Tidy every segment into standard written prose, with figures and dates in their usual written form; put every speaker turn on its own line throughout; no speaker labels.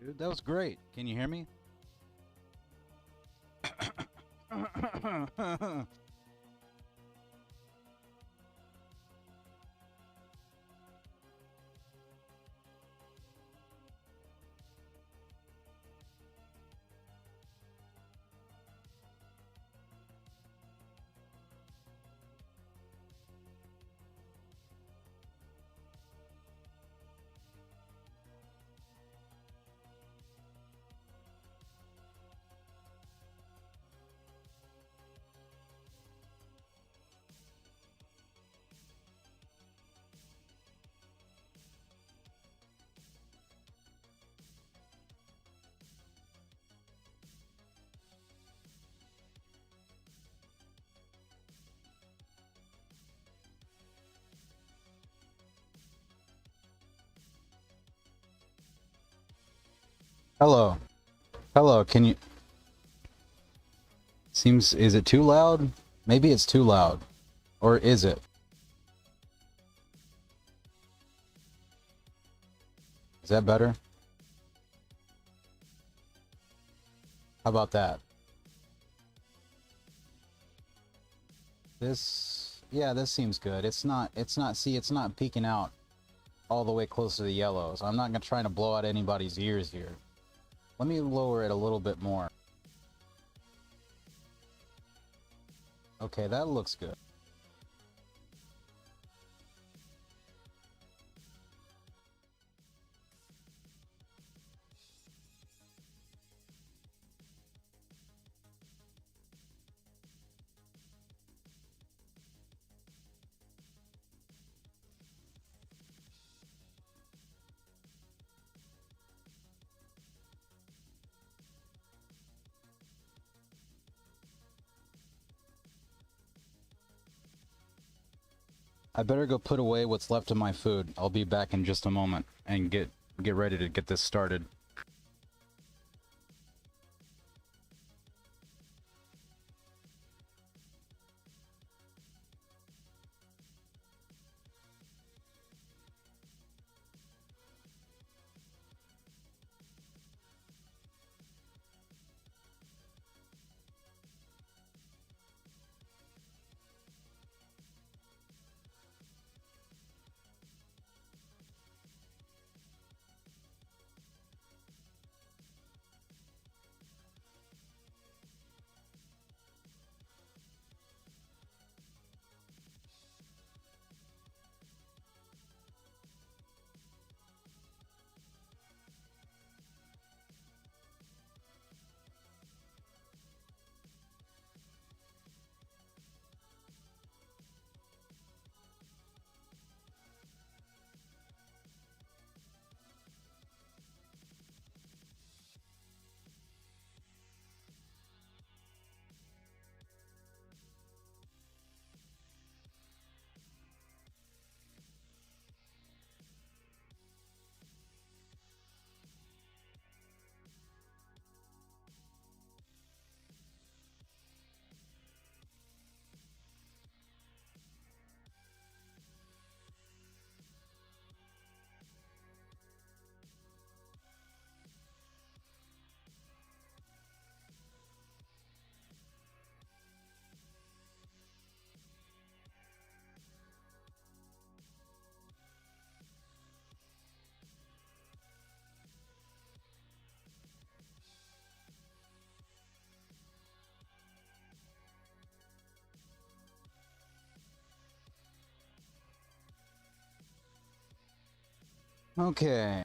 Dude, that was great. Can you hear me? Hello. Hello, can you... Seems... Is it too loud? Maybe it's too loud. Or is it? Is that better? How about that? This... Yeah, this seems good. See, it's not peeking out all the way close to the yellow, so I'm not gonna try to blow out anybody's ears here. Let me lower it a little bit more. Okay, that looks good. I better go put away what's left of my food. I'll be back in just a moment and get ready to get this started. Okay.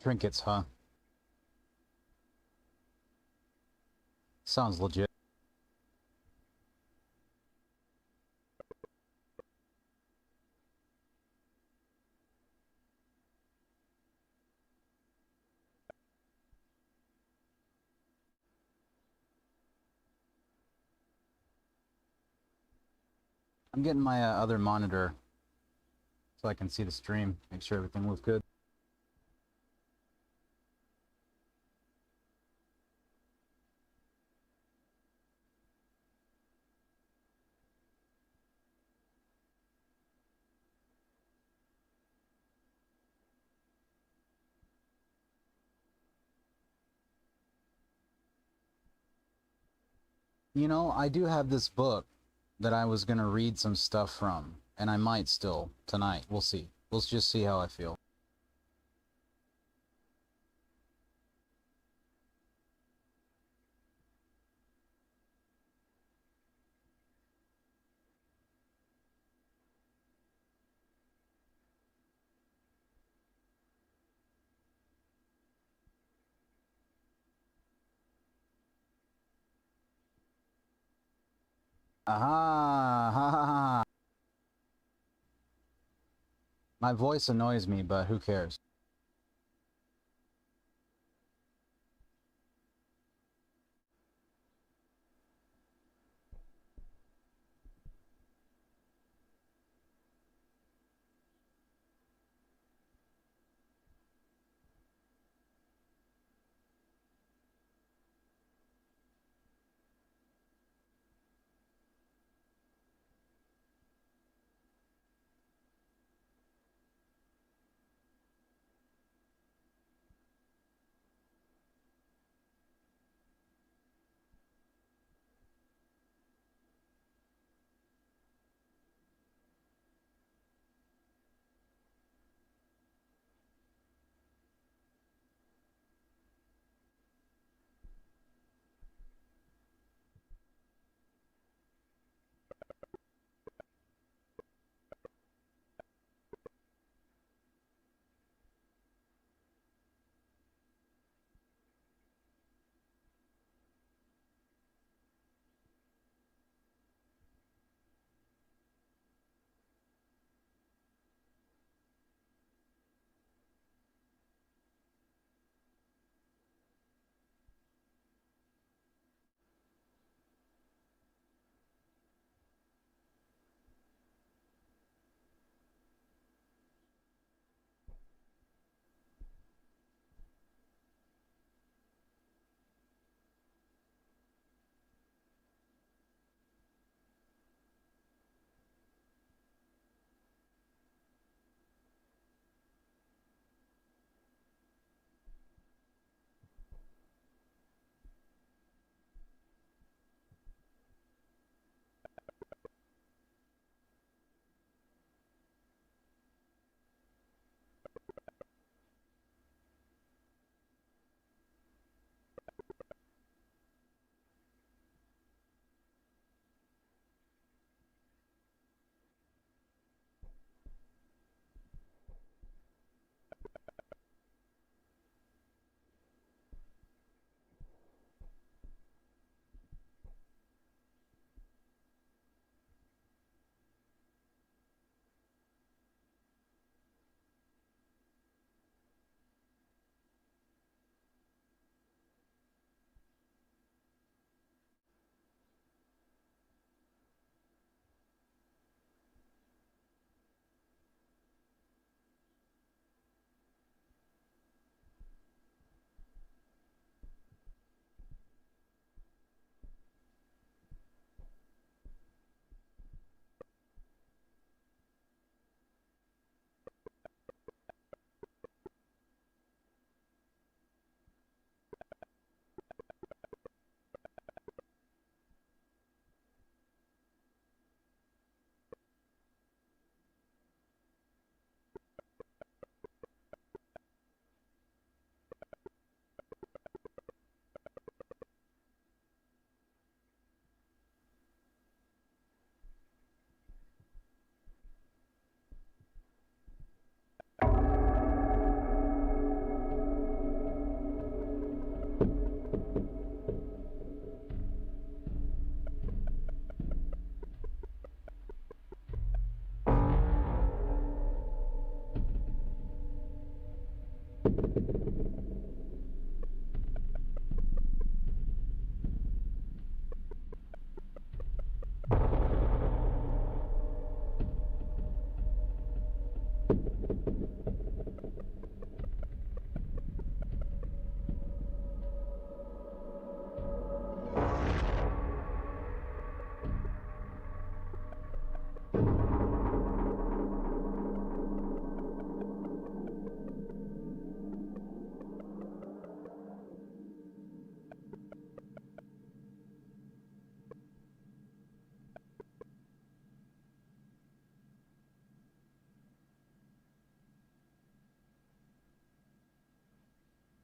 Trinkets, huh? Sounds legit. I'm getting my other monitor so I can see the stream, make sure everything looks good. You know, I do have this book that I was gonna read some stuff from, and I might still tonight. We'll see. We'll just see how I feel. Aha! Ha ha ha! My voice annoys me, but who cares?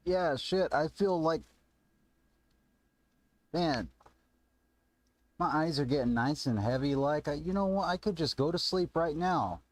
Yeah, shit, I feel like, man, my eyes are getting nice and heavy. Like, you know what? I could just go to sleep right now.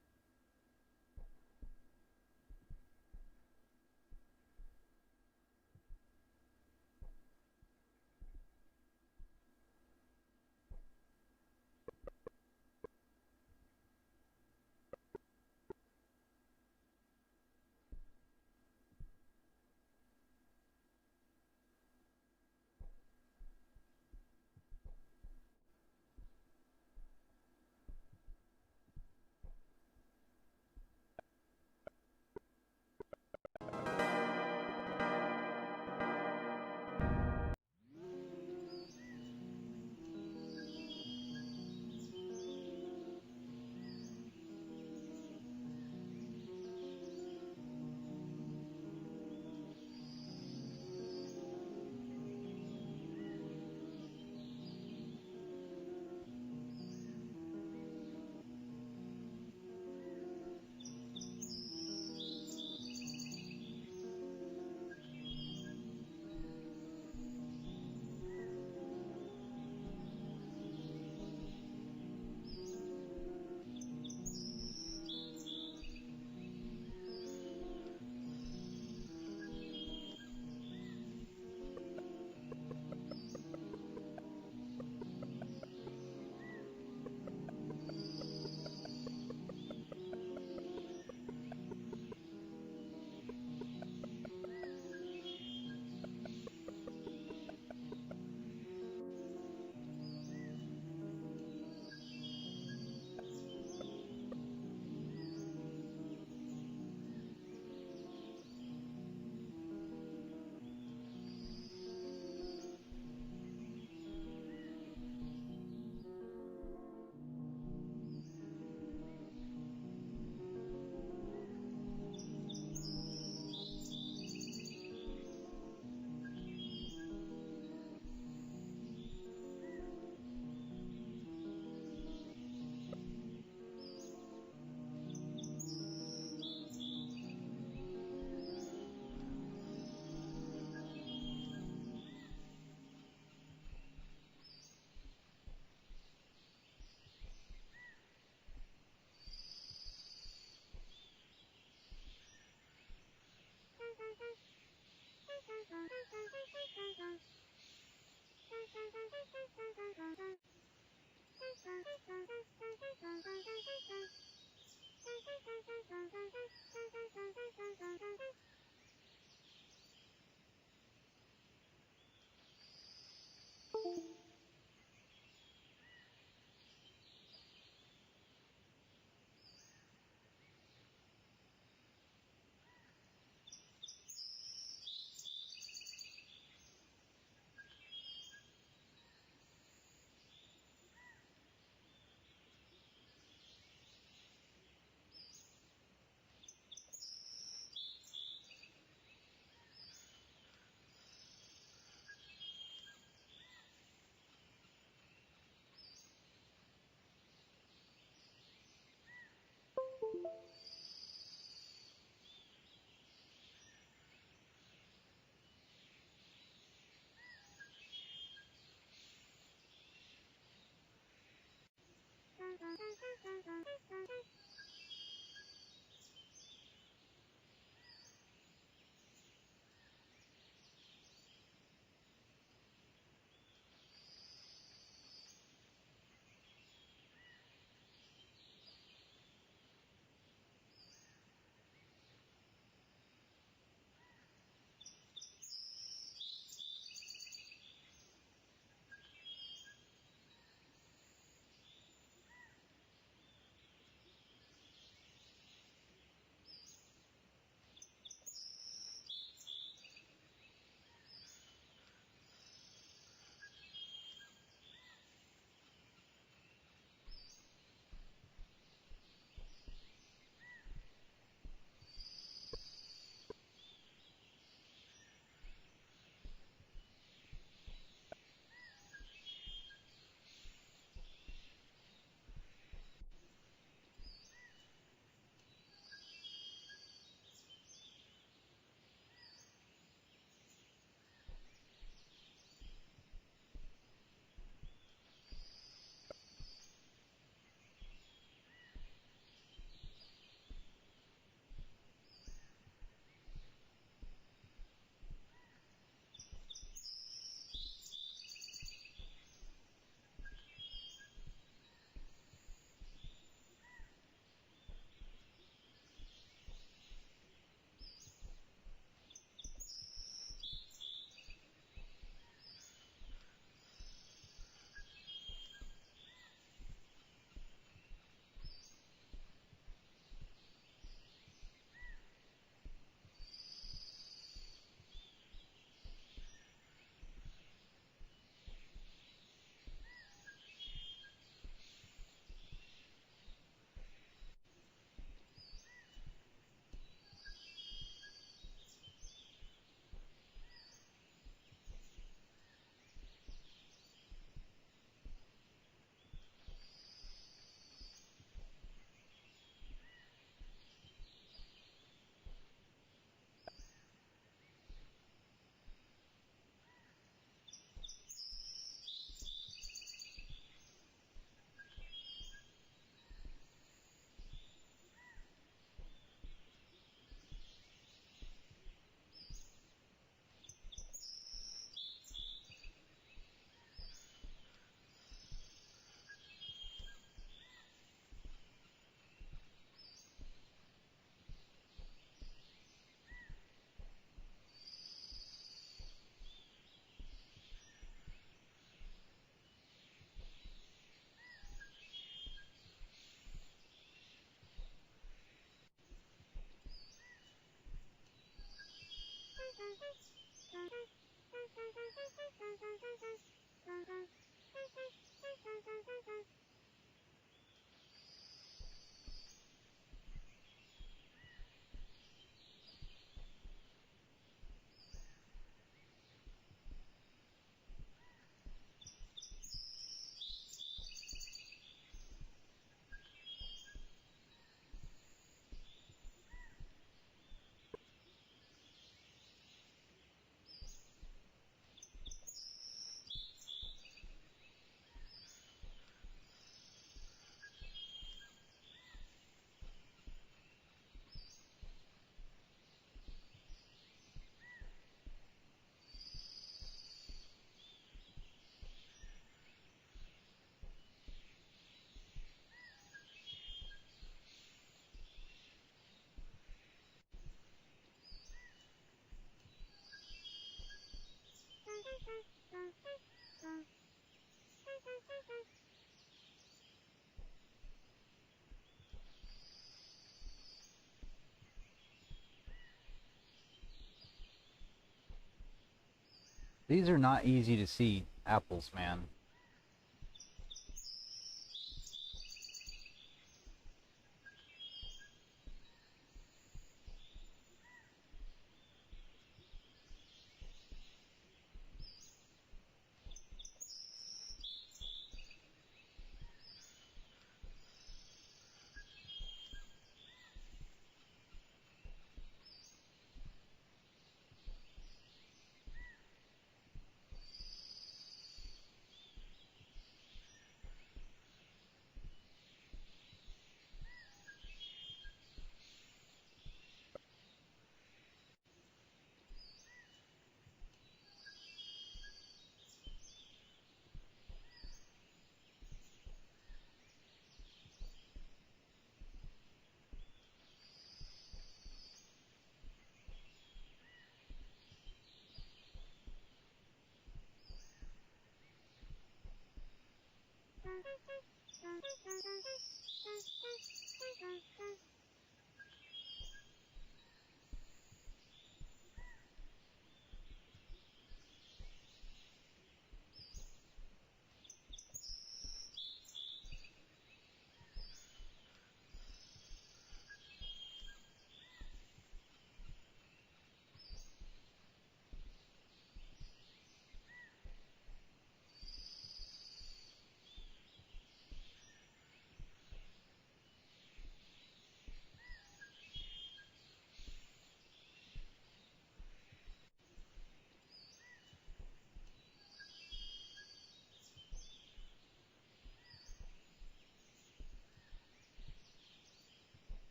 These are not easy to see apples, man.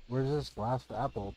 Where's this last apple?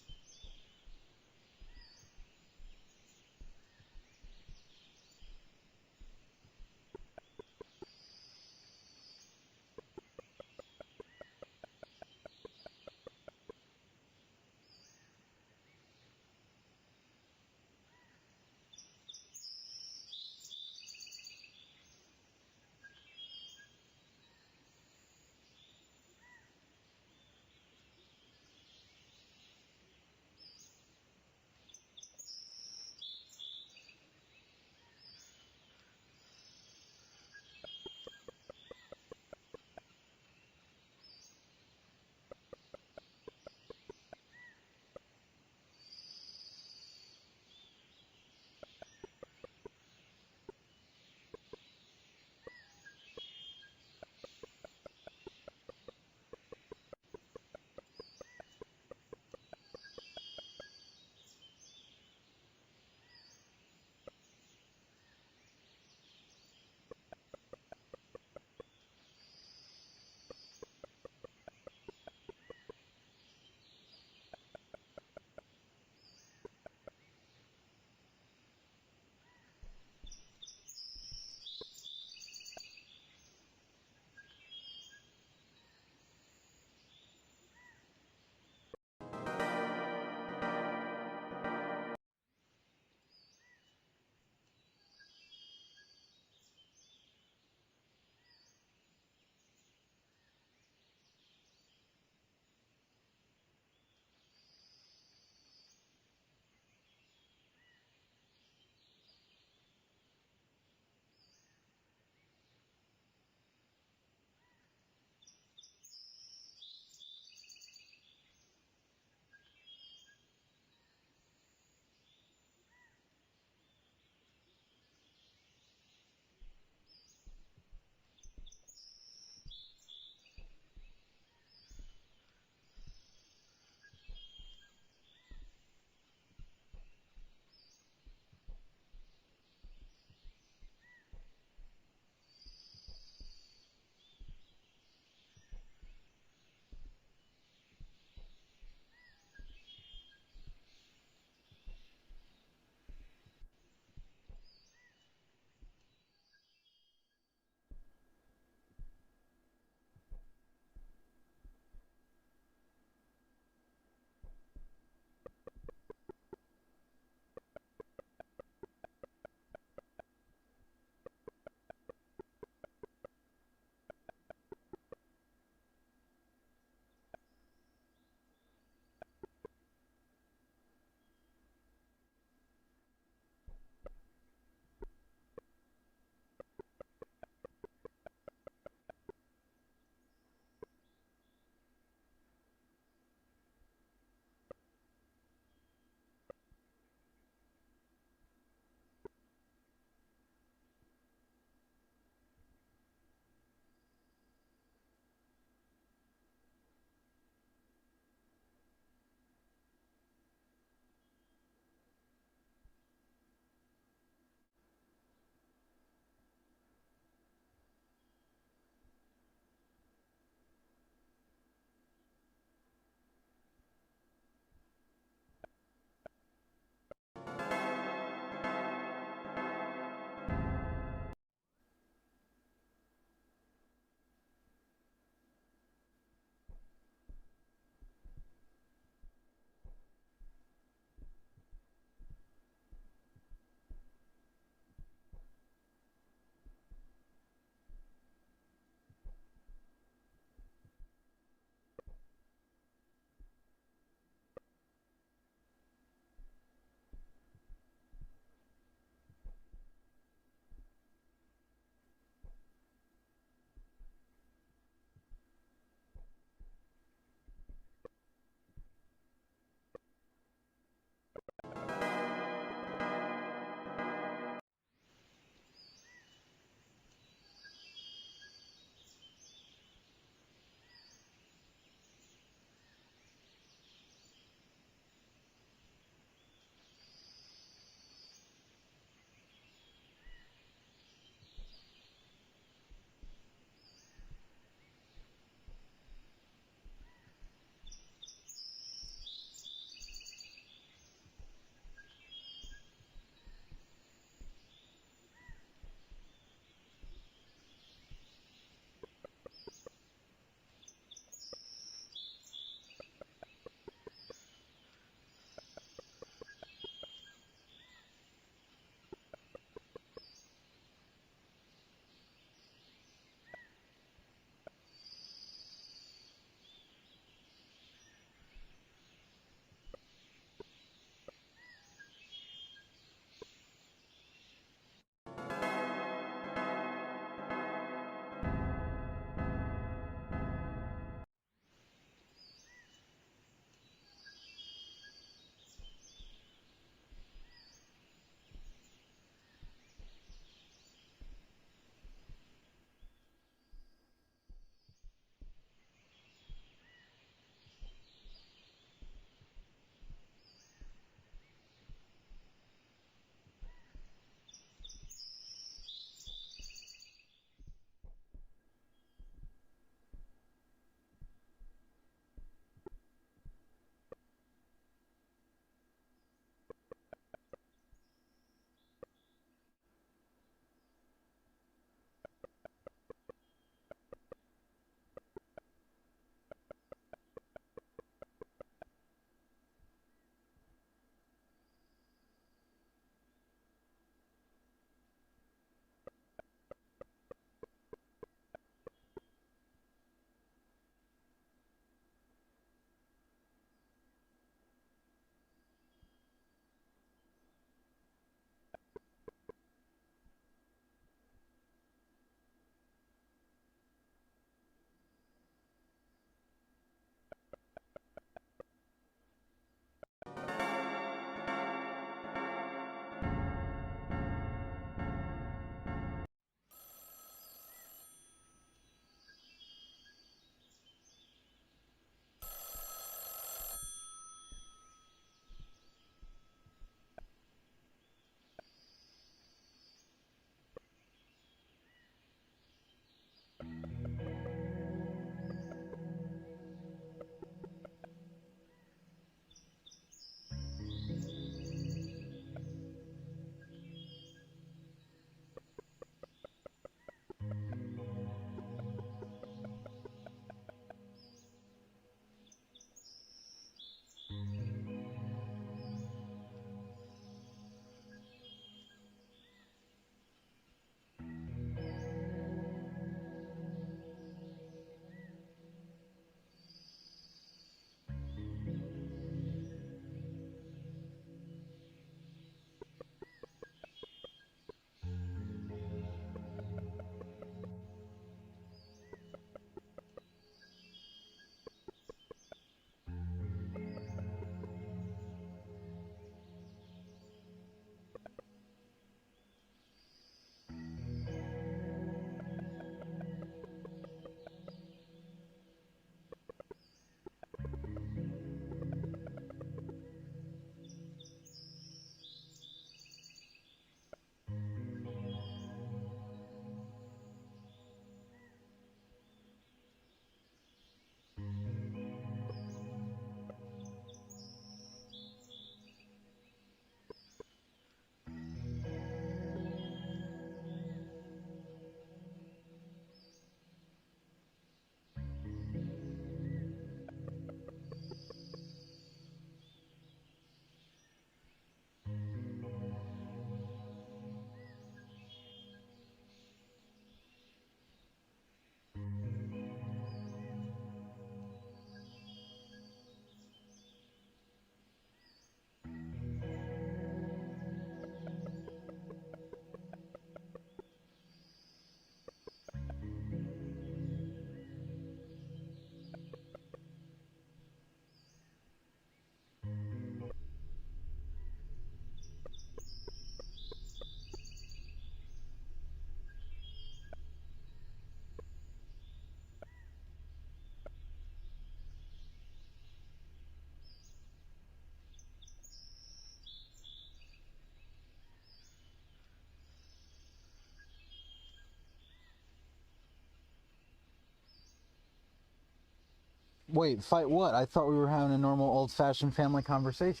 Wait, fight what? I thought we were having a normal old-fashioned family conversation.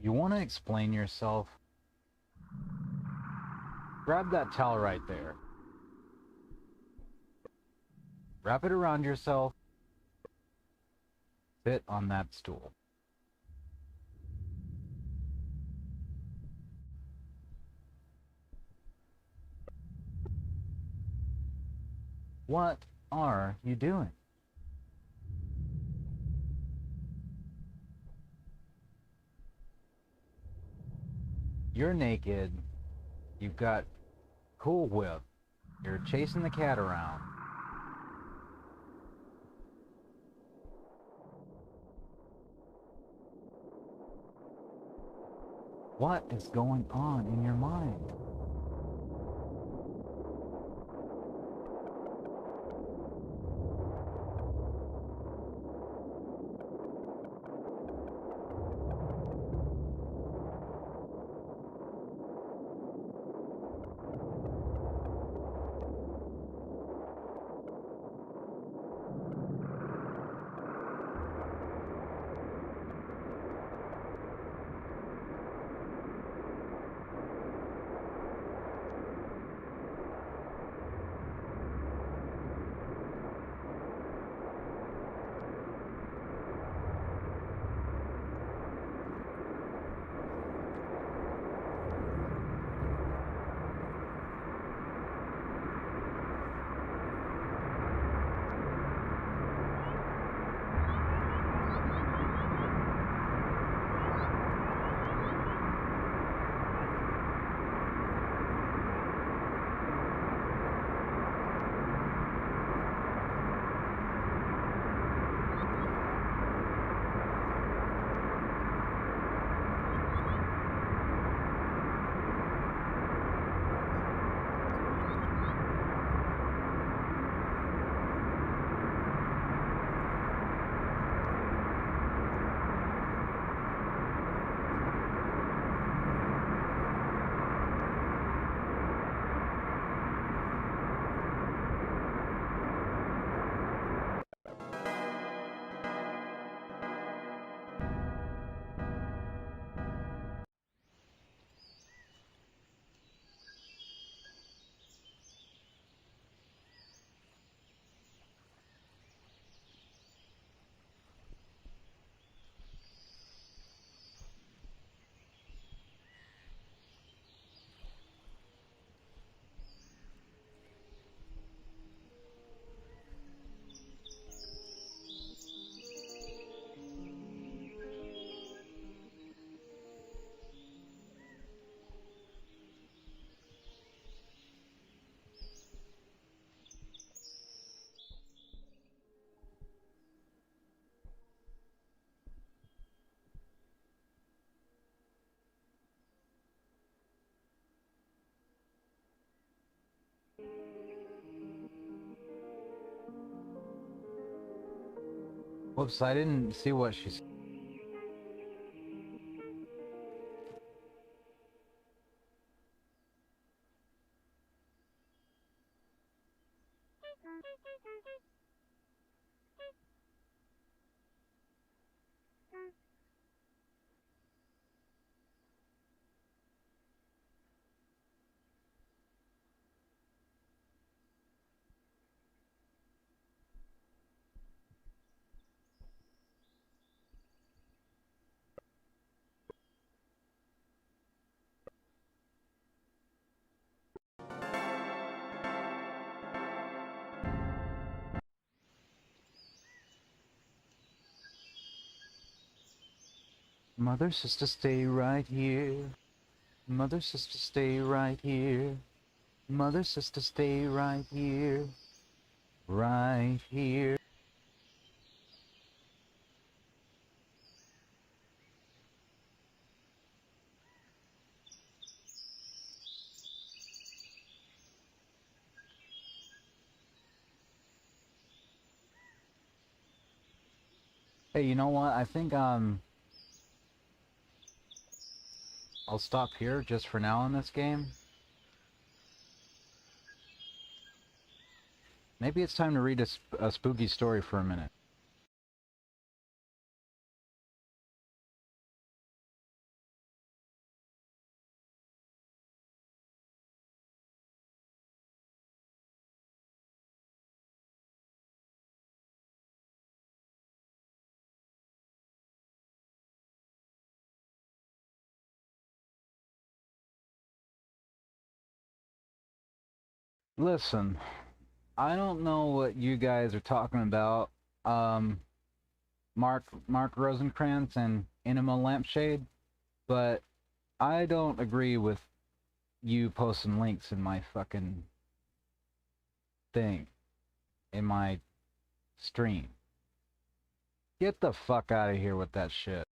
You want to explain yourself? Grab that towel right there. Wrap it around yourself. Sit on that stool. What are you doing? You're naked. You've got Cool Whip. You're chasing the cat around. What is going on in your mind? Whoops, I didn't see what she said. Mother, sister, stay right here. Mother, sister, stay right here. Mother, sister, stay right here. Right here. Hey, you know what? I think I'll stop here just for now in this game. Maybe it's time to read a spooky story for a minute. Listen, I don't know what you guys are talking about, um, Mark Rosenkrantz and Enema Lampshade, but I don't agree with you posting links in my fucking thing, in my stream. Get the fuck out of here with that shit.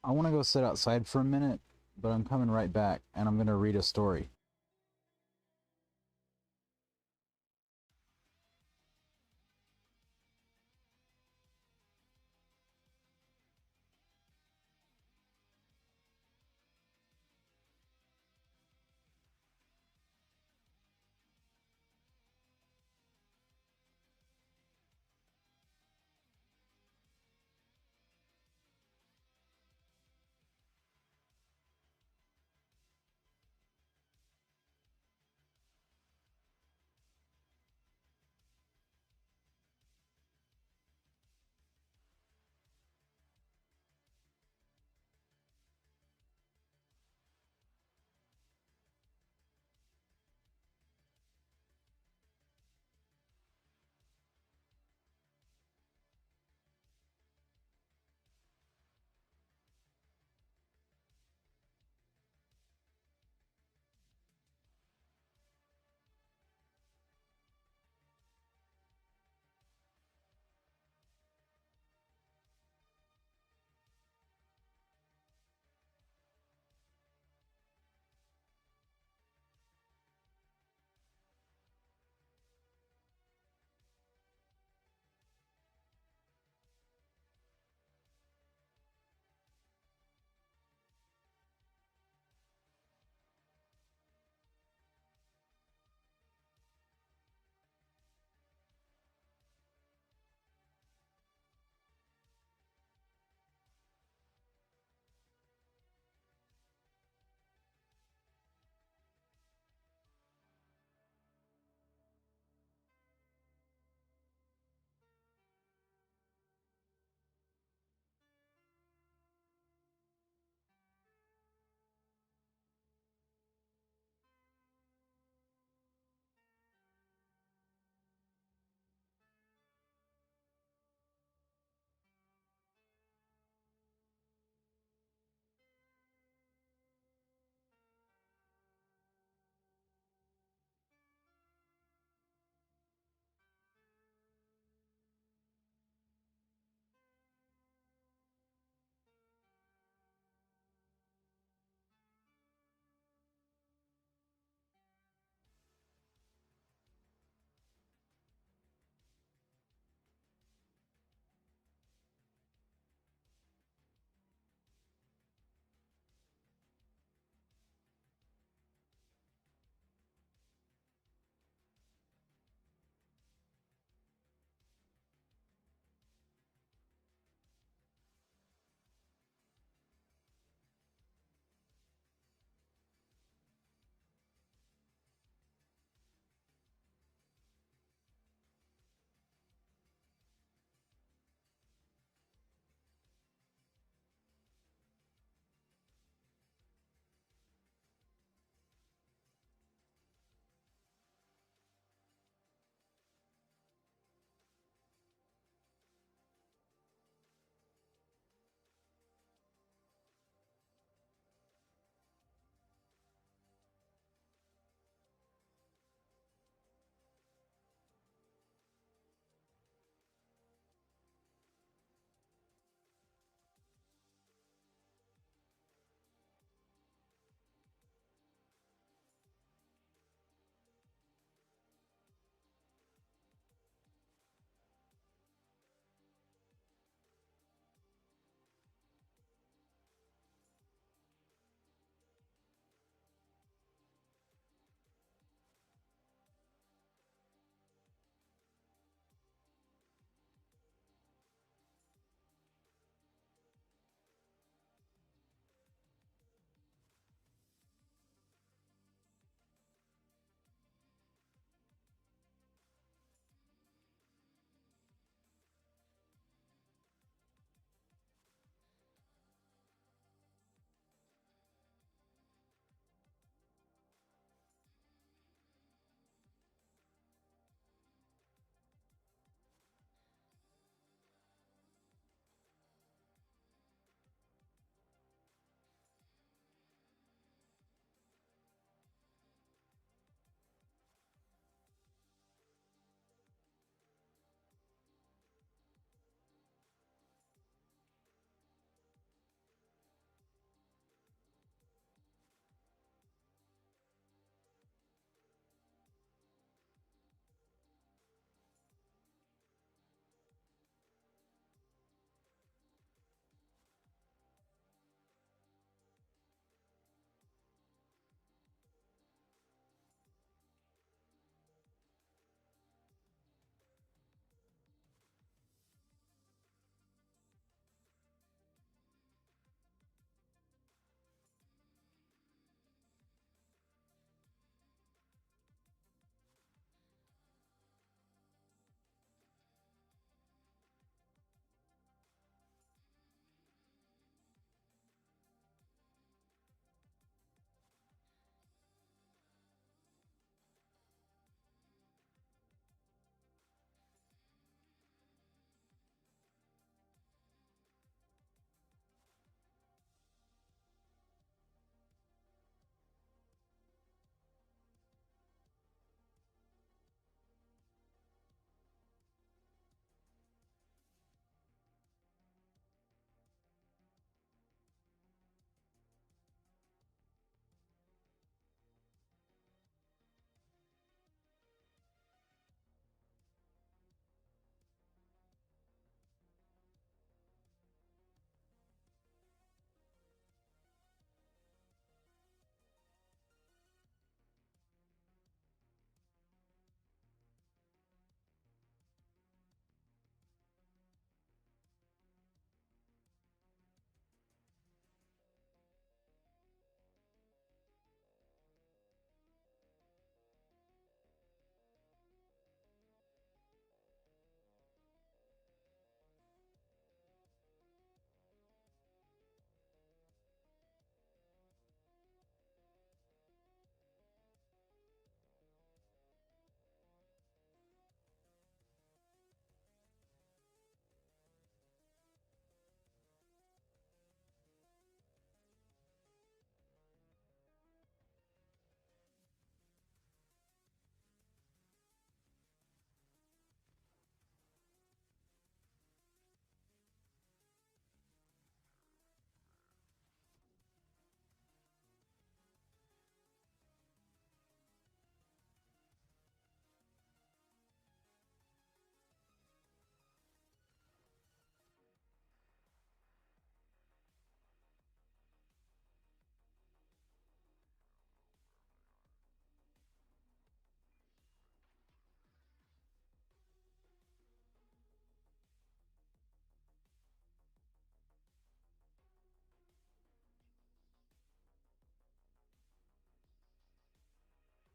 I want to go sit outside for a minute, but I'm coming right back, and I'm gonna read a story.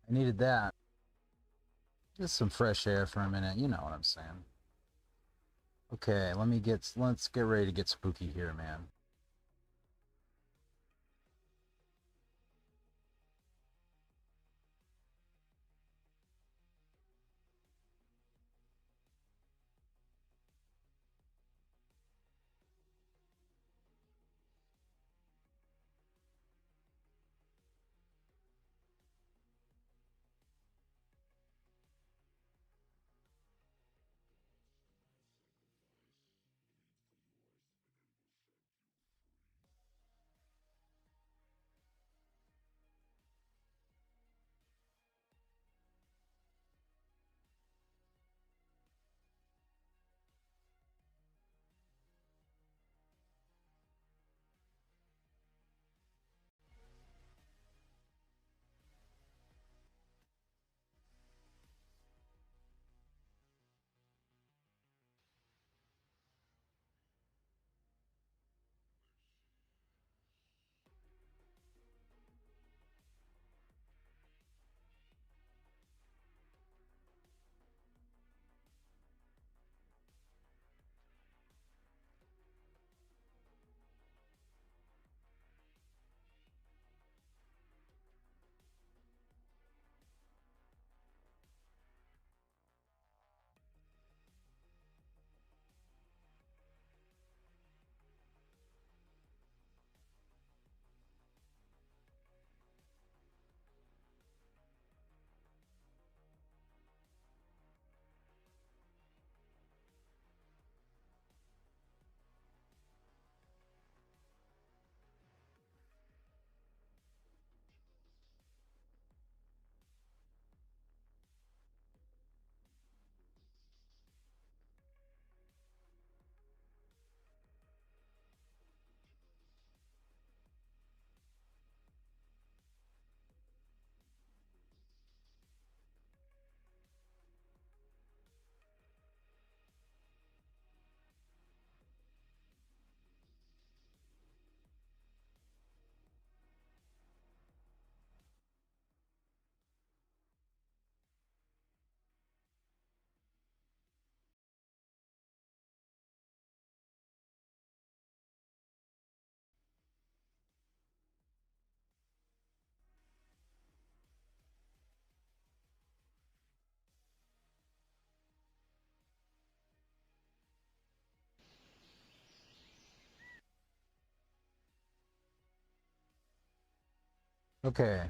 I needed that. Just some fresh air for a minute, you know what I'm saying. Okay, let's get ready to get spooky here, man. Okay.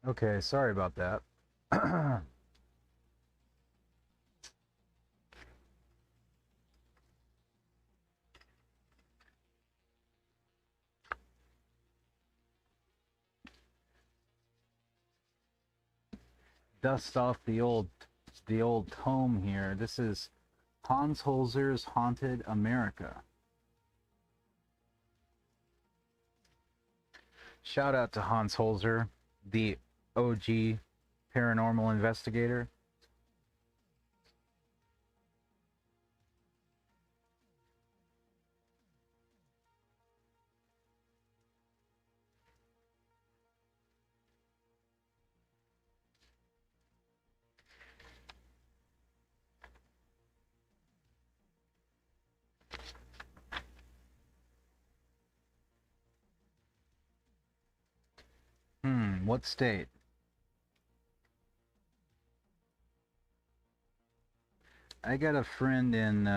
Okay, sorry about that. Dust off the old the old tome here. This is Hans Holzer's Haunted America. Shout out to Hans Holzer, the OG paranormal investigator. What state? I got a friend in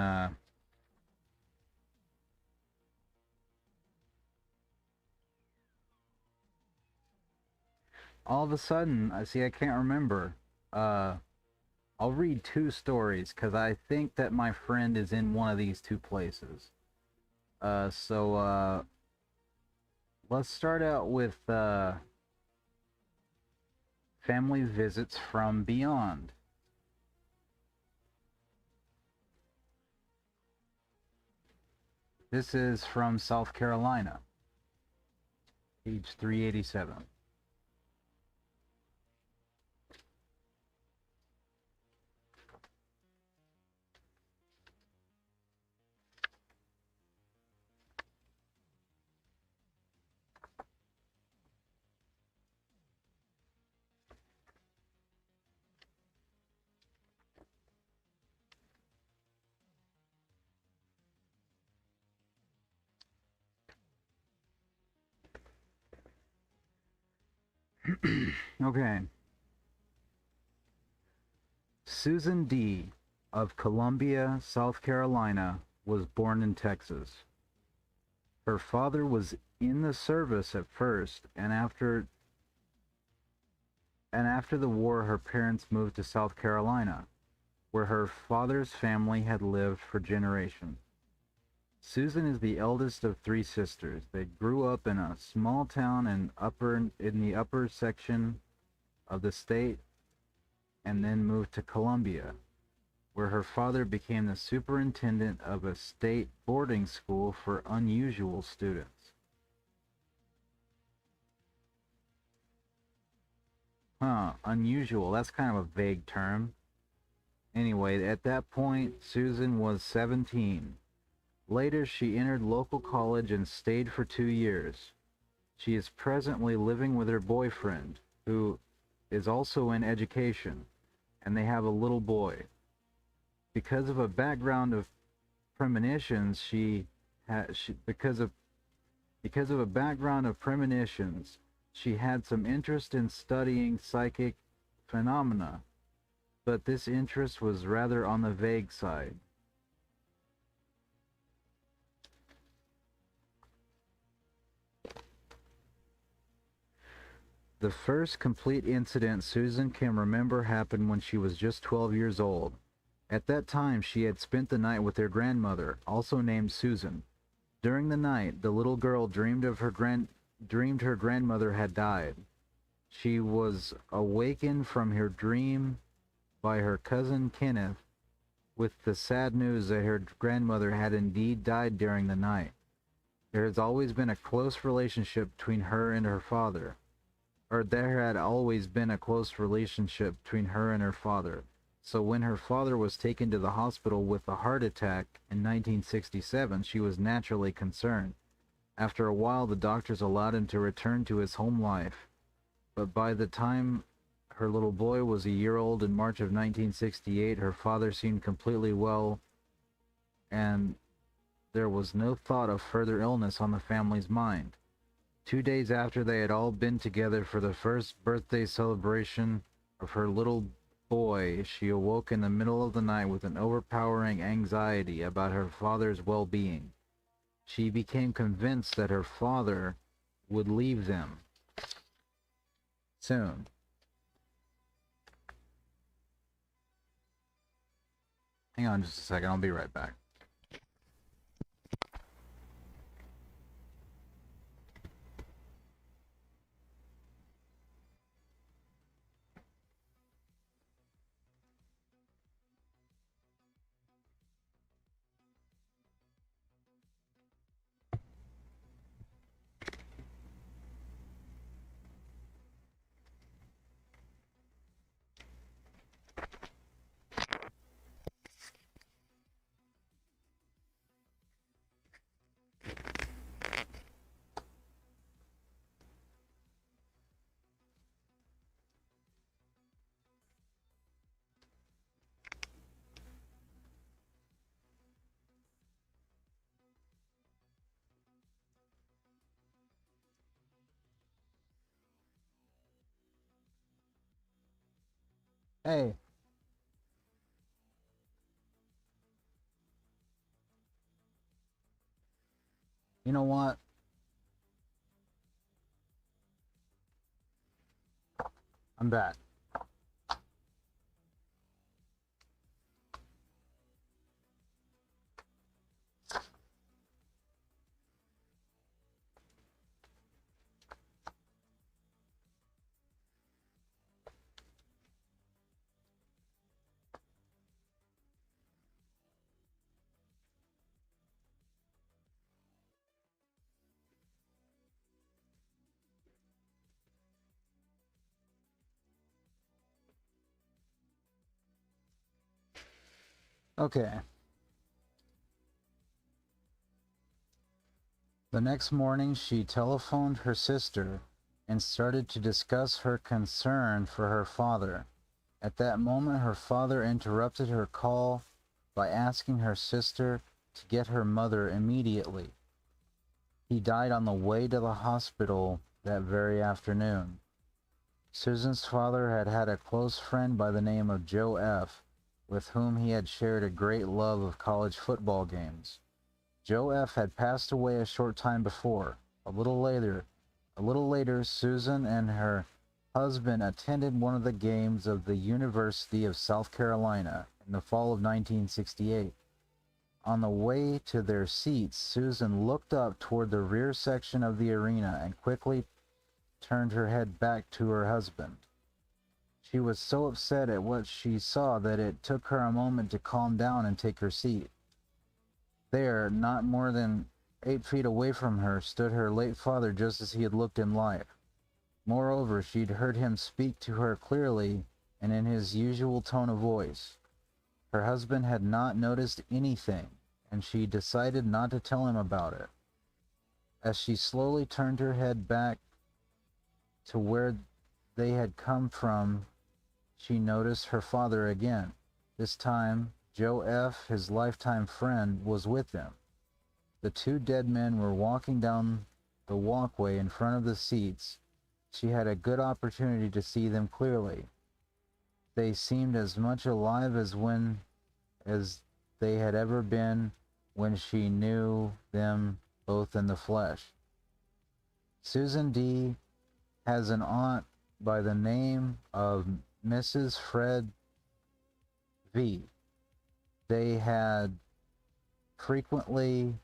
all of a sudden, I see I can't remember. I'll read two stories because I think that my friend is in one of these two places. So let's start out with family visits from beyond. This is from South Carolina, page 387. Okay. Susan D. of Columbia, South Carolina, was born in Texas. Her father was in the service at first, and after the war her parents moved to South Carolina, where her father's family had lived for generations. Susan is the eldest of three sisters. They grew up in a small town in the upper section of the state and then moved to Columbia, where her father became the superintendent of a state boarding school for unusual students. Unusual, that's kind of a vague term. Anyway, at that point, Susan was 17. Later, she entered local college and stayed for 2 years. She is presently living with her boyfriend, who is also in education, and they have a little boy. Because of a background of premonitions, she had some interest in studying psychic phenomena, but this interest was rather on the vague side. The first complete incident Susan can remember happened when she was just 12 years old. At that time, she had spent the night with her grandmother, also named Susan. During the night, the little girl dreamed her grandmother had died. She was awakened from her dream by her cousin Kenneth with the sad news that her grandmother had indeed died during the night. There has always been a close relationship between her and her father. There had always been a close relationship between her and her father. So when her father was taken to the hospital with a heart attack in 1967, she was naturally concerned. After a while, the doctors allowed him to return to his home life. But by the time her little boy was a year old in March of 1968, her father seemed completely well, and there was no thought of further illness on the family's mind. 2 days after they had all been together for the first birthday celebration of her little boy, she awoke in the middle of the night with an overpowering anxiety about her father's well-being. She became convinced that her father would leave them soon. Hang on just a second, I'll be right back. Hey, you know what? I'm back. Okay. The next morning, she telephoned her sister and started to discuss her concern for her father. At that moment, her father interrupted her call by asking her sister to get her mother immediately. He died on the way to the hospital that very afternoon. Susan's father had had a close friend by the name of Joe F., with whom he had shared a great love of college football games. Joe F. had passed away a short time before. A little later, Susan and her husband attended one of the games of the University of South Carolina in the fall of 1968. On the way to their seats, Susan looked up toward the rear section of the arena and quickly turned her head back to her husband. She was so upset at what she saw that it took her a moment to calm down and take her seat. There, not more than 8 feet away from her, stood her late father just as he had looked in life. Moreover, she'd heard him speak to her clearly and in his usual tone of voice. Her husband had not noticed anything, and she decided not to tell him about it. As she slowly turned her head back to where they had come from, she noticed her father again. This time, Joe F., his lifetime friend, was with them. The two dead men were walking down the walkway in front of the seats. She had a good opportunity to see them clearly. They seemed as much alive as they had ever been when she knew them both in the flesh. Susan D. has an aunt by the name of Mrs. Fred V. They had frequently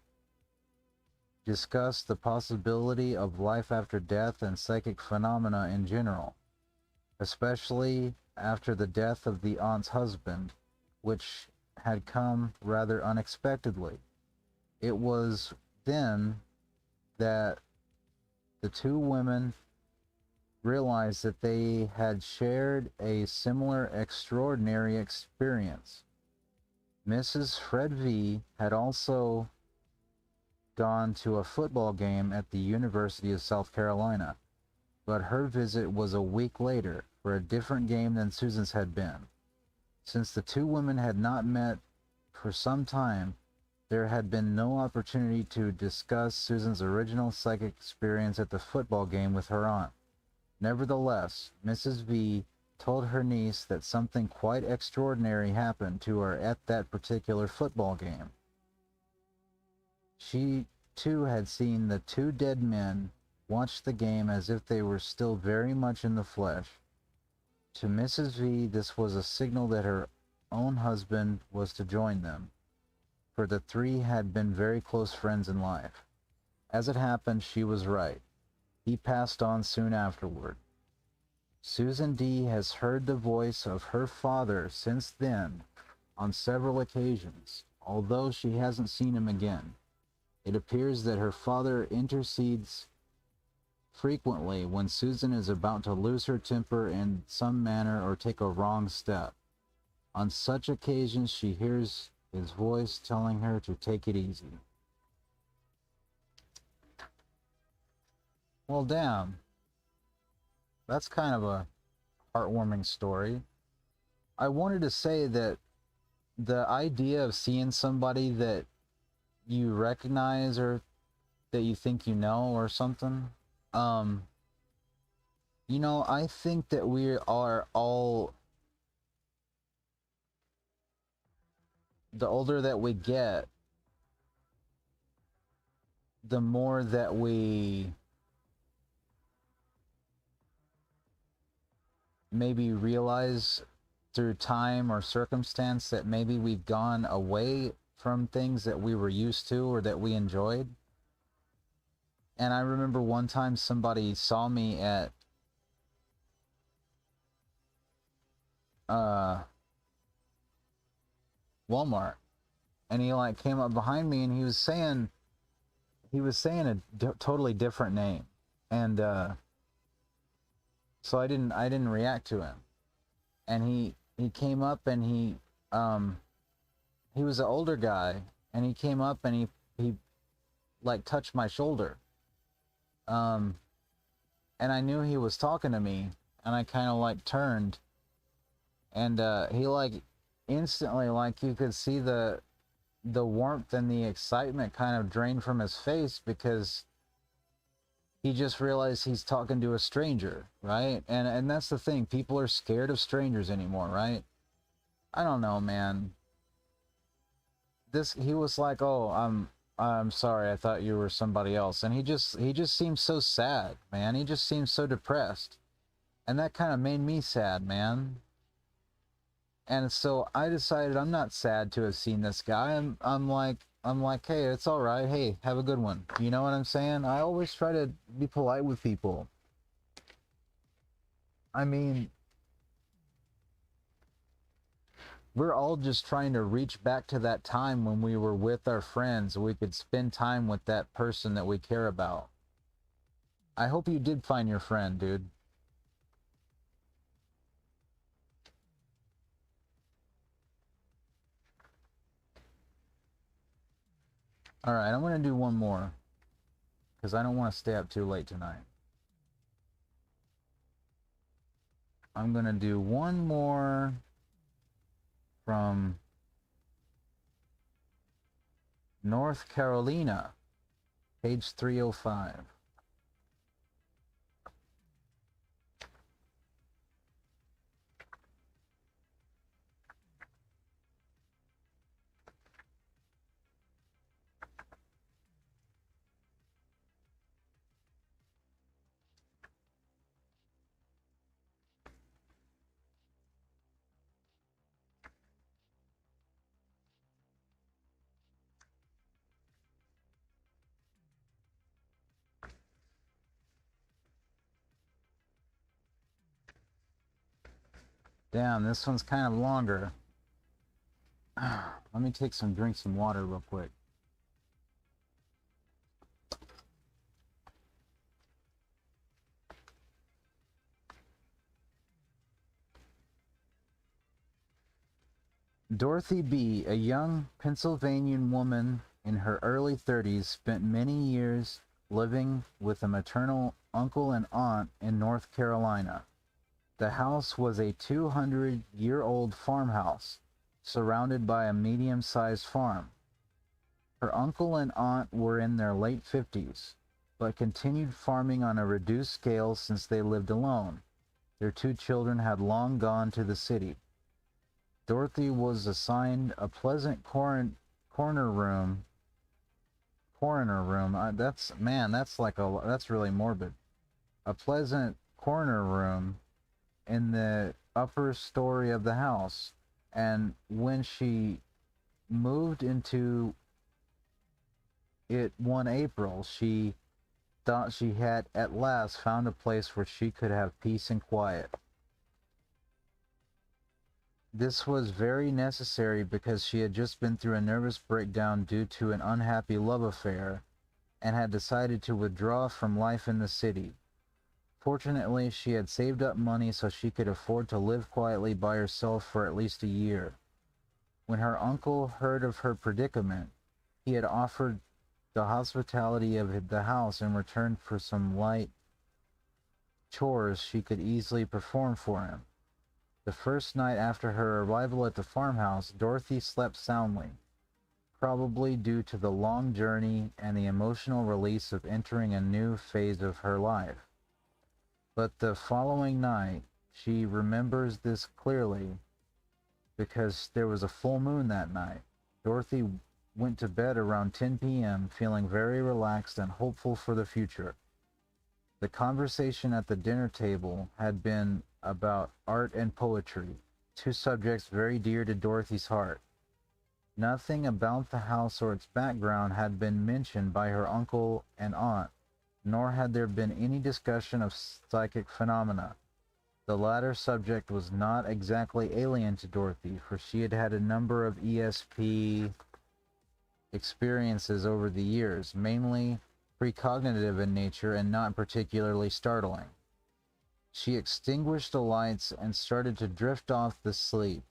discussed the possibility of life after death and psychic phenomena in general, especially after the death of the aunt's husband, which had come rather unexpectedly. It was then that the two women realized that they had shared a similar extraordinary experience. Mrs. Fred V. had also gone to a football game at the University of South Carolina, but her visit was a week later for a different game than Susan's had been. Since the two women had not met for some time, there had been no opportunity to discuss Susan's original psychic experience at the football game with her aunt. Nevertheless, Mrs. V. told her niece that something quite extraordinary happened to her at that particular football game. She, too, had seen the two dead men watch the game as if they were still very much in the flesh. To Mrs. V., this was a signal that her own husband was to join them, for the three had been very close friends in life. As it happened, she was right. He passed on soon afterward. Susan D. has heard the voice of her father since then on several occasions, although she hasn't seen him again. It appears that her father intercedes frequently when Susan is about to lose her temper in some manner or take a wrong step. On such occasions, she hears his voice telling her to take it easy. Well, damn. That's kind of a heartwarming story. I wanted to say that the idea of seeing somebody that you recognize or that you think you know or something, I think that we are all the older that we get, the more that we maybe realize through time or circumstance that maybe we've gone away from things that we were used to or that we enjoyed. And I remember one time somebody saw me at Walmart, and he like came up behind me and he was saying a totally different name, and so I didn't react to him. And he came up and he was an older guy, and he came up and he like touched my shoulder, and I knew he was talking to me, and I kind of like turned, and he like instantly, like you could see the warmth and the excitement kind of drain from his face, because he just realized he's talking to a stranger, right? And that's the thing, people are scared of strangers anymore, right? I don't know, man. He was like, "Oh, I'm sorry, I thought you were somebody else." And he just seemed so sad, man. He just seemed so depressed. And that kind of made me sad, man. And so I decided I'm not sad to have seen this guy. I'm like, "Hey, it's all right. Hey, have a good one." You know what I'm saying? I always try to be polite with people. I mean, we're all just trying to reach back to that time when we were with our friends. We could spend time with that person that we care about. I hope you did find your friend, dude. Alright, I'm going to do one more, because I don't want to stay up too late tonight. I'm going to do one more from North Carolina, page 305. Damn, this one's kind of longer. Let me drink some water real quick. Dorothy B., a young Pennsylvanian woman in her early 30s, spent many years living with a maternal uncle and aunt in North Carolina. The house was a 200-year-old farmhouse, surrounded by a medium-sized farm. Her uncle and aunt were in their late 50s, but continued farming on a reduced scale since they lived alone. Their 2 children had long gone to the city. Dorothy was assigned a pleasant coroner room. That's really morbid. A pleasant corner room in the upper story of the house, and when she moved into it one April, she thought she had at last found a place where she could have peace and quiet. This was very necessary because she had just been through a nervous breakdown due to an unhappy love affair and had decided to withdraw from life in the city. Fortunately, she had saved up money so she could afford to live quietly by herself for at least a year. When her uncle heard of her predicament, he had offered the hospitality of the house in return for some light chores she could easily perform for him. The first night after her arrival at the farmhouse, Dorothy slept soundly, probably due to the long journey and the emotional release of entering a new phase of her life. But the following night, she remembers this clearly because there was a full moon that night.
Dorothy went to bed around 10 p.m., feeling very relaxed and hopeful for the future. The conversation at the dinner table had been about art and poetry, two subjects very dear to Dorothy's heart. Nothing about the house or its background had been mentioned by her uncle and aunt, nor had there been any discussion of psychic phenomena. The latter subject was not exactly alien to Dorothy, for she had had a number of ESP experiences over the years, mainly precognitive in nature and not particularly startling. She extinguished the lights and started to drift off to sleep.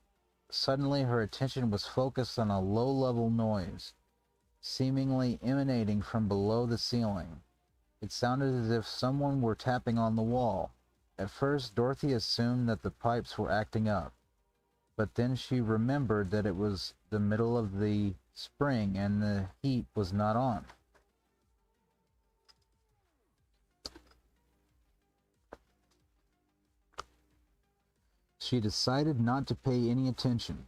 Suddenly her attention was focused on a low-level noise, seemingly emanating from below the ceiling. It sounded as if someone were tapping on the wall. At first, Dorothy assumed that the pipes were acting up, but then she remembered that it was the middle of the spring and the heat was not on. She decided not to pay any attention,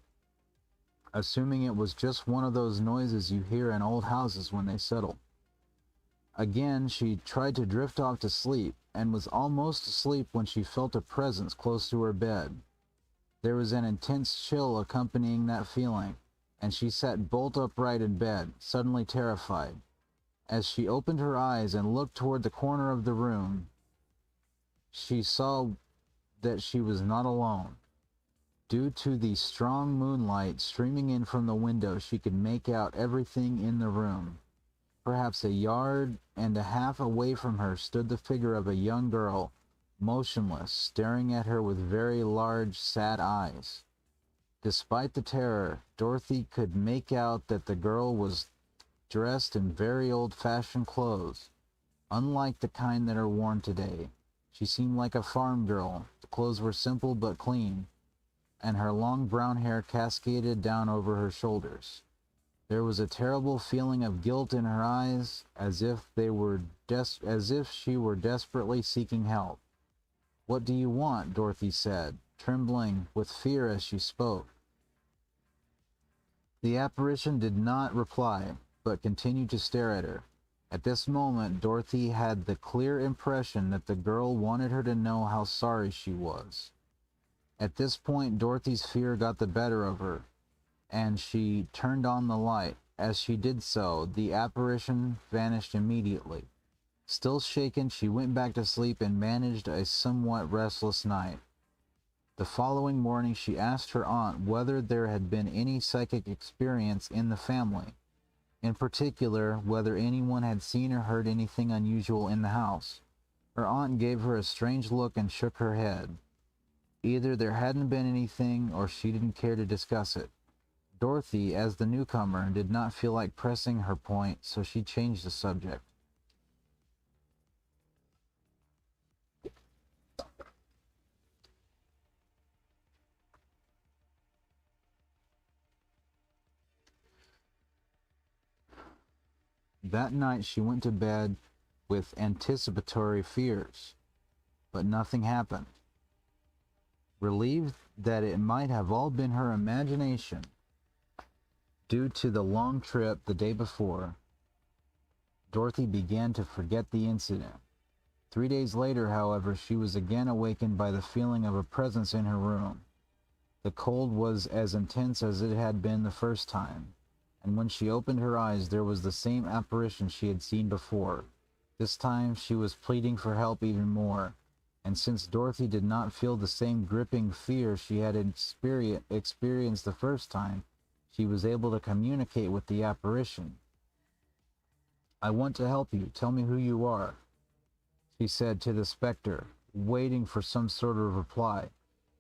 assuming it was just one of those noises you hear in old houses when they settle. Again, she tried to drift off to sleep, and was almost asleep when she felt a presence close to her bed. There was an intense chill accompanying that feeling, and she sat bolt upright in bed, suddenly terrified. As she opened her eyes and looked toward the corner of the room, she saw that she was not alone. Due to the strong moonlight streaming in from the window, she could make out everything in the room. Perhaps a yard and a half away from her stood the figure of a young girl, motionless, staring at her with very large, sad eyes. Despite the terror, Dorothy could make out that the girl was dressed in very old-fashioned clothes, unlike the kind that are worn today. She seemed like a farm girl. The clothes were simple but clean, and her long brown hair cascaded down over her shoulders. There was a terrible feeling of guilt in her eyes, as if she were desperately seeking help. "What do you want?" Dorothy said, trembling with fear as she spoke. The apparition did not reply, but continued to stare at her. At this moment, Dorothy had the clear impression that the girl wanted her to know how sorry she was. At this point, Dorothy's fear got the better of her, and she turned on the light. As she did so, the apparition vanished immediately. Still shaken, she went back to sleep and managed a somewhat restless night. The following morning, she asked her aunt whether there had been any psychic experience in the family. In particular, whether anyone had seen or heard anything unusual in the house. Her aunt gave her a strange look and shook her head. Either there hadn't been anything, or she didn't care to discuss it. Dorothy, as the newcomer, did not feel like pressing her point, so she changed the subject. That night she went to bed with anticipatory fears, but nothing happened. Relieved that it might have all been her imagination due to the long trip the day before, Dorothy began to forget the incident. 3 days later, however, she was again awakened by the feeling of a presence in her room. The cold was as intense as it had been the first time, and when she opened her eyes, there was the same apparition she had seen before. This time she was pleading for help even more, and since Dorothy did not feel the same gripping fear she had experienced the first time, she was able to communicate with the apparition. "I want to help you. Tell me who you are," she said to the specter, waiting for some sort of reply.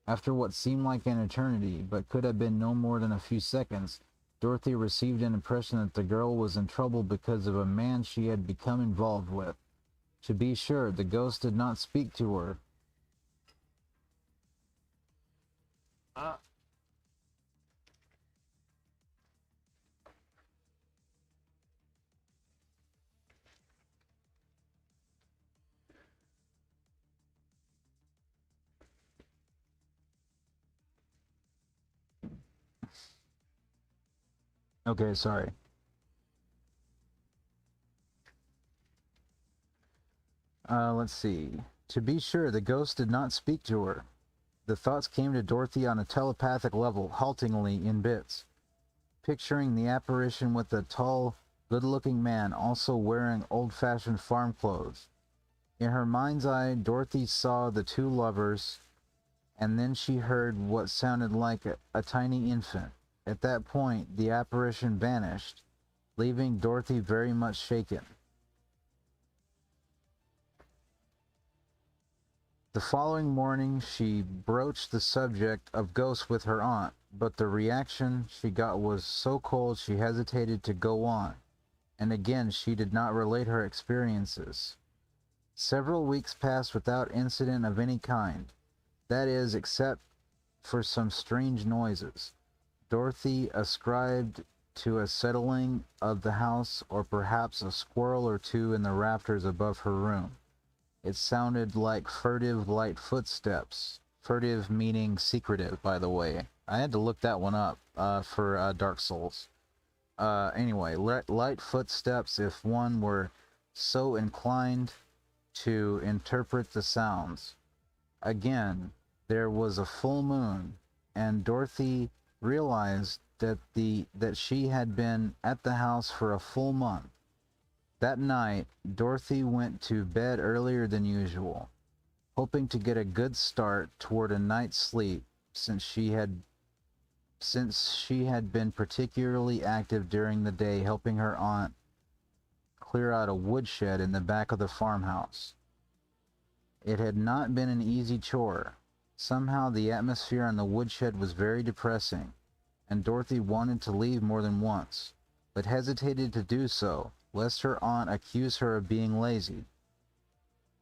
After what seemed like an eternity, but could have been no more than a few seconds, Dorothy received an impression that the girl was in trouble because of a man she had become involved with. To be sure, the ghost did not speak to her. Okay, sorry. Let's see. To be sure, the ghost did not speak to her. The thoughts came to Dorothy on a telepathic level, haltingly in bits. Picturing the apparition with a tall, good-looking man also wearing old-fashioned farm clothes. In her mind's eye, Dorothy saw the two lovers, and then she heard what sounded like a tiny infant. At that point, the apparition vanished, leaving Dorothy very much shaken. The following morning, she broached the subject of ghosts with her aunt, but the reaction she got was so cold she hesitated to go on, and again she did not relate her experiences. Several weeks passed without incident of any kind, that is, except for some strange noises. Dorothy ascribed to a settling of the house, or perhaps a squirrel or two in the rafters above her room. It sounded like furtive, light footsteps. Furtive meaning secretive, by the way. I had to look that one up for Dark Souls. Anyway, light footsteps if one were so inclined to interpret the sounds. Again, there was a full moon, and Dorothy realized that she had been at the house for a full month. That night, Dorothy went to bed earlier than usual, hoping to get a good start toward a night's sleep since she had been particularly active during the day helping her aunt clear out a woodshed in the back of the farmhouse. It had not been an easy chore. Somehow the atmosphere on the woodshed was very depressing, and Dorothy wanted to leave more than once, but hesitated to do so, lest her aunt accuse her of being lazy.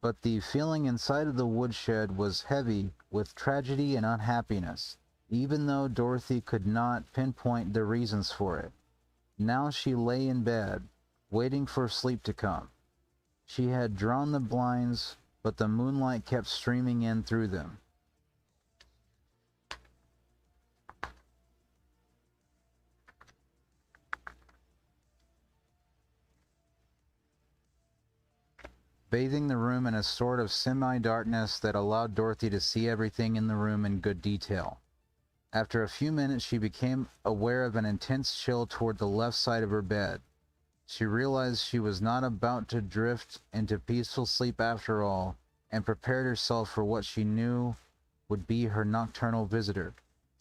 But the feeling inside of the woodshed was heavy with tragedy and unhappiness, even though Dorothy could not pinpoint the reasons for it. Now she lay in bed, waiting for sleep to come. She had drawn the blinds, but the moonlight kept streaming in through them. Bathing the room in a sort of semi-darkness that allowed Dorothy to see everything in the room in good detail. After a few minutes, she became aware of an intense chill toward the left side of her bed. She realized she was not about to drift into peaceful sleep after all, and prepared herself for what she knew would be her nocturnal visitor.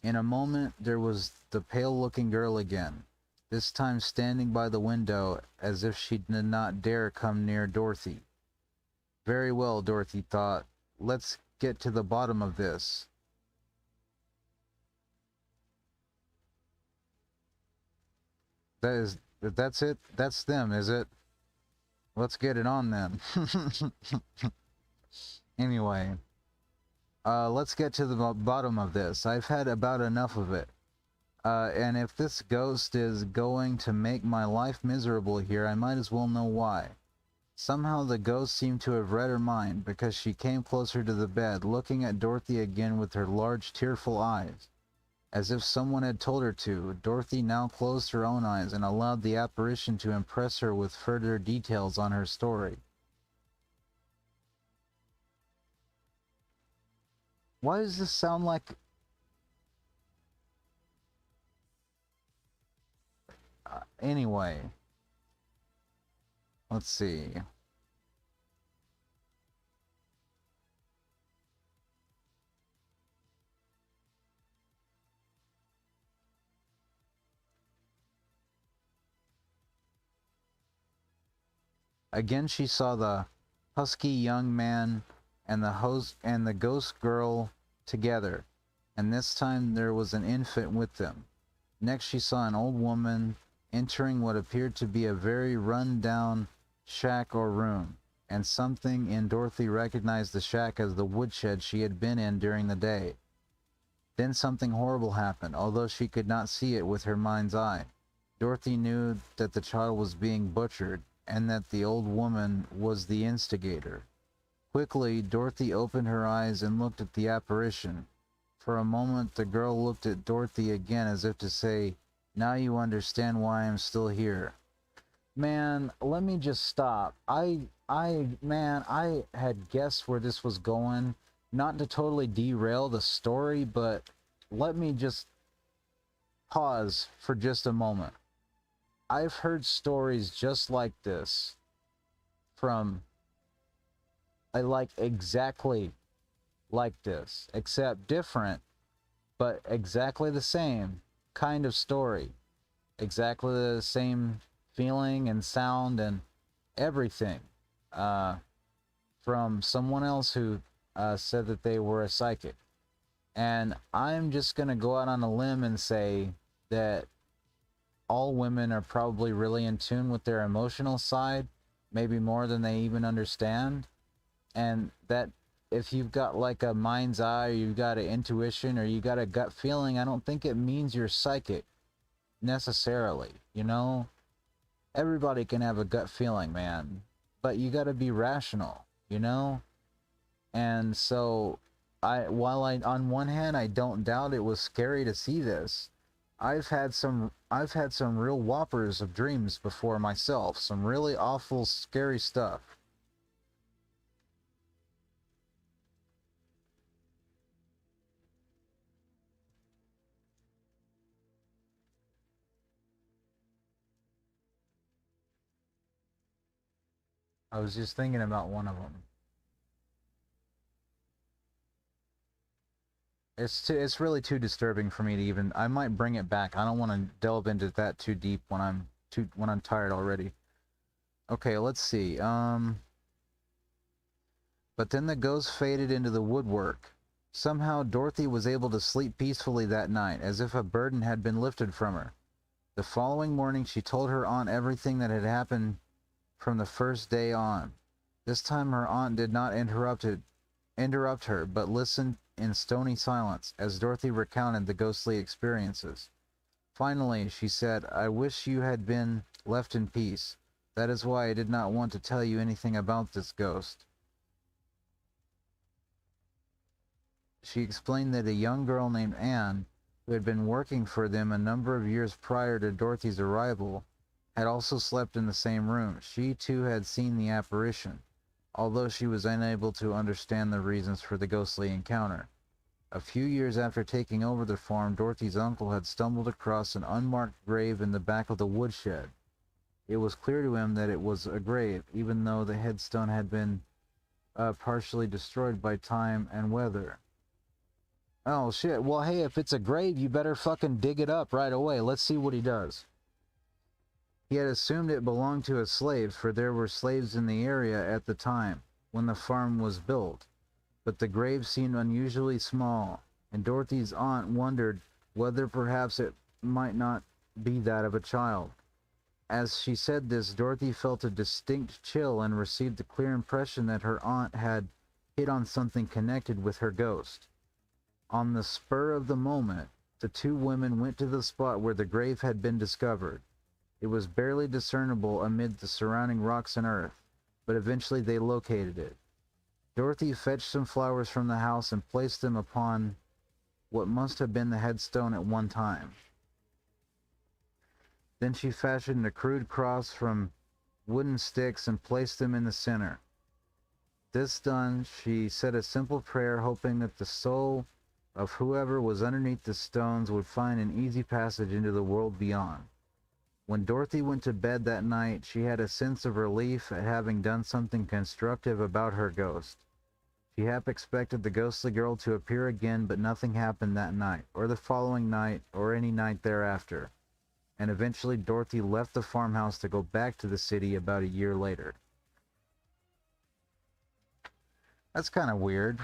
In a moment, there was the pale-looking girl again, this time standing by the window as if she did not dare come near Dorothy. Very well, Dorothy thought. Let's get to the bottom of this. That's it? That's them, is it? Let's get it on then. Anyway, let's get to the bottom of this. I've had about enough of it. And if this ghost is going to make my life miserable here, I might as well know why. Somehow the ghost seemed to have read her mind, because she came closer to the bed, looking at Dorothy again with her large, tearful eyes. As if someone had told her to, Dorothy now closed her own eyes and allowed the apparition to impress her with further details on her story. Why does this sound like... anyway... Let's see. Again she saw the husky young man and the ghost girl together, and this time there was an infant with them. Next she saw an old woman entering what appeared to be a very run-down shack or room, and something in Dorothy recognized the shack as the woodshed she had been in during the day. Then something horrible happened, although she could not see it with her mind's eye. Dorothy knew that the child was being butchered, and that the old woman was the instigator. Quickly, Dorothy opened her eyes and looked at the apparition. For a moment, the girl looked at Dorothy again as if to say, Now you understand why I'm still here. Man, let me just stop. Man, I had guessed where this was going. Not to totally derail the story, but let me just pause for just a moment. I've heard stories just like this from, I like exactly like this, except different, but exactly the same kind of story. Exactly the same feeling and sound and everything. From someone else who said that they were a psychic. And I'm just going to go out on a limb and say that all women are probably really in tune with their emotional side, maybe more than they even understand. And that if you've got like a mind's eye, or you've got an intuition, or you got a gut feeling, I don't think it means you're psychic necessarily. You know, everybody can have a gut feeling, man, but you got to be rational, you know? And so while I on one hand I don't doubt it was scary to see this, I've had some real whoppers of dreams before myself, some really awful scary stuff. I was just thinking about one of them. It's really too disturbing for me to even. I might bring it back. I don't want to delve into that too deep when I'm tired already. Okay, let's see. But then the ghost faded into the woodwork. Somehow Dorothy was able to sleep peacefully that night, as if a burden had been lifted from her. The following morning she told her aunt everything that had happened from the first day on. This time her aunt did not interrupt her, but listened in stony silence as Dorothy recounted the ghostly experiences. Finally, she said, "I wish you had been left in peace. That is why I did not want to tell you anything about this ghost." She explained that a young girl named Anne, who had been working for them a number of years prior to Dorothy's arrival, had also slept in the same room. She too had seen the apparition, although she was unable to understand the reasons for the ghostly encounter. A few years after taking over the farm, Dorothy's uncle had stumbled across an unmarked grave in the back of the woodshed. It was clear to him that it was a grave, even though the headstone had been partially destroyed by time and weather. Oh shit, well hey, if it's a grave, you better fucking dig it up right away. Let's see what he does. He had assumed it belonged to a slave, for there were slaves in the area at the time when the farm was built, but the grave seemed unusually small, and Dorothy's aunt wondered whether perhaps it might not be that of a child. As she said this, Dorothy felt a distinct chill and received the clear impression that her aunt had hit on something connected with her ghost. On the spur of the moment, the two women went to the spot where the grave had been discovered. It was barely discernible amid the surrounding rocks and earth, but eventually they located it. Dorothy fetched some flowers from the house and placed them upon what must have been the headstone at one time. Then she fashioned a crude cross from wooden sticks and placed them in the center. This done, she said a simple prayer, hoping that the soul of whoever was underneath the stones would find an easy passage into the world beyond. When Dorothy went to bed that night, she had a sense of relief at having done something constructive about her ghost. She half expected the ghostly girl to appear again, but nothing happened that night, or the following night, or any night thereafter. And eventually Dorothy left the farmhouse to go back to the city about a year later. That's kind of weird.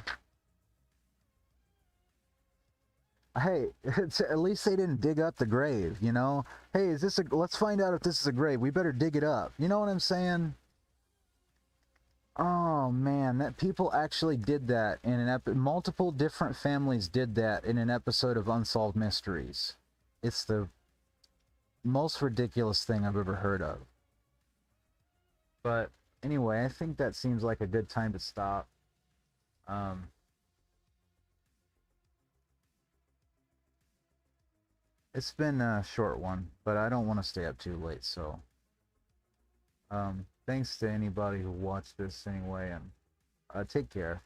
Hey, at least they didn't dig up the grave, you know? Hey, let's find out if this is a grave. We better dig it up. You know what I'm saying? Oh man, that people actually did that in multiple different families did that in an episode of Unsolved Mysteries. It's the most ridiculous thing I've ever heard of. But anyway, I think that seems like a good time to stop. Um, It's been a short one, but I don't want to stay up too late, so thanks to anybody who watched this anyway, and take care.